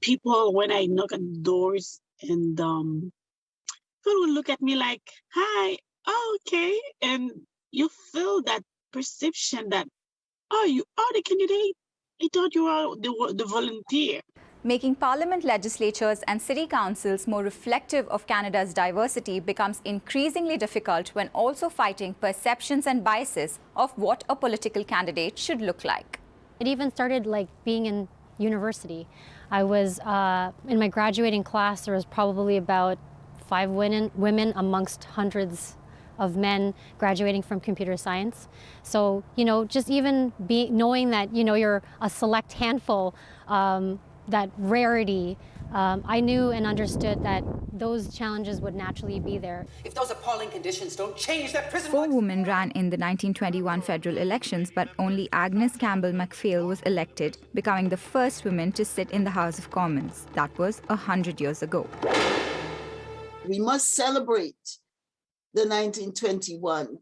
people, when I knock on doors, and people will look at me like, "Hi, oh, okay," and you feel that perception that, "Oh, you are the candidate. I thought you are the volunteer." Making parliament, legislatures and city councils more reflective of Canada's diversity becomes increasingly difficult when also fighting perceptions and biases of what a political candidate should look like. It even started like being in university. I was in my graduating class, there was probably about 5 women amongst hundreds of men graduating from computer science. So, just even knowing that, you're a select handful, that rarity, I knew and understood that those challenges would naturally be there. If those appalling conditions don't change, that prison... 4 women ran in the 1921 federal elections, but only Agnes Campbell MacPhail was elected, becoming the first woman to sit in the House of Commons. That was 100 years ago. We must celebrate the 1921.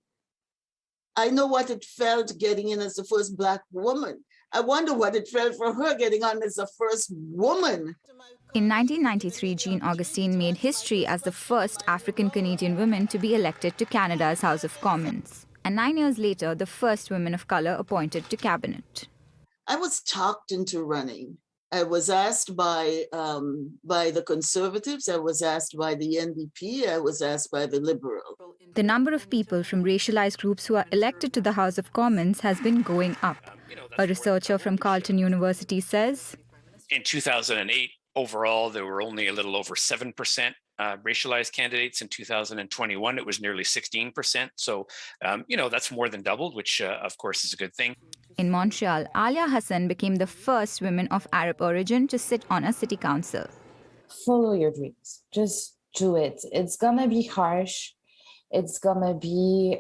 I know what it felt getting in as the first Black woman. I wonder what it felt for her getting on as the first woman. In 1993, Jean Augustine made history as the first African-Canadian woman to be elected to Canada's House of Commons. And 9 years later, the first woman of color appointed to cabinet. I was talked into running. I was asked by the Conservatives, I was asked by the NDP, I was asked by the Liberal. The number of people from racialized groups who are elected to the House of Commons has been going up. A researcher from Carleton University says, in 2008, overall, there were only a little over 7% racialized candidates. In 2021, it was nearly 16%. So, that's more than doubled, which, of course, is a good thing. In Montreal, Alia Hassan became the first woman of Arab origin to sit on a city council. Follow your dreams. Just do it. It's gonna be harsh. It's gonna be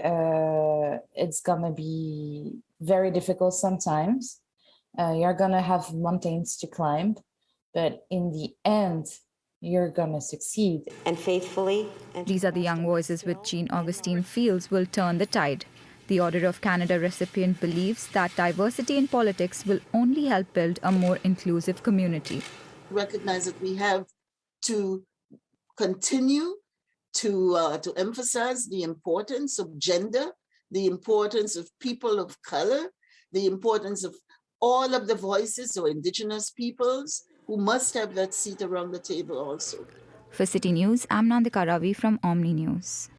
very difficult sometimes. You're gonna have mountains to climb, but in the end, you're gonna succeed. And faithfully. These are the young voices which Jean Augustine feels will turn the tide. The Order of Canada recipient believes that diversity in politics will only help build a more inclusive community. Recognize that we have to continue to emphasize the importance of gender, the importance of people of color, the importance of all of the voices of Indigenous peoples who must have that seat around the table also. For City News, I'm Nandika Ravi from Omni News.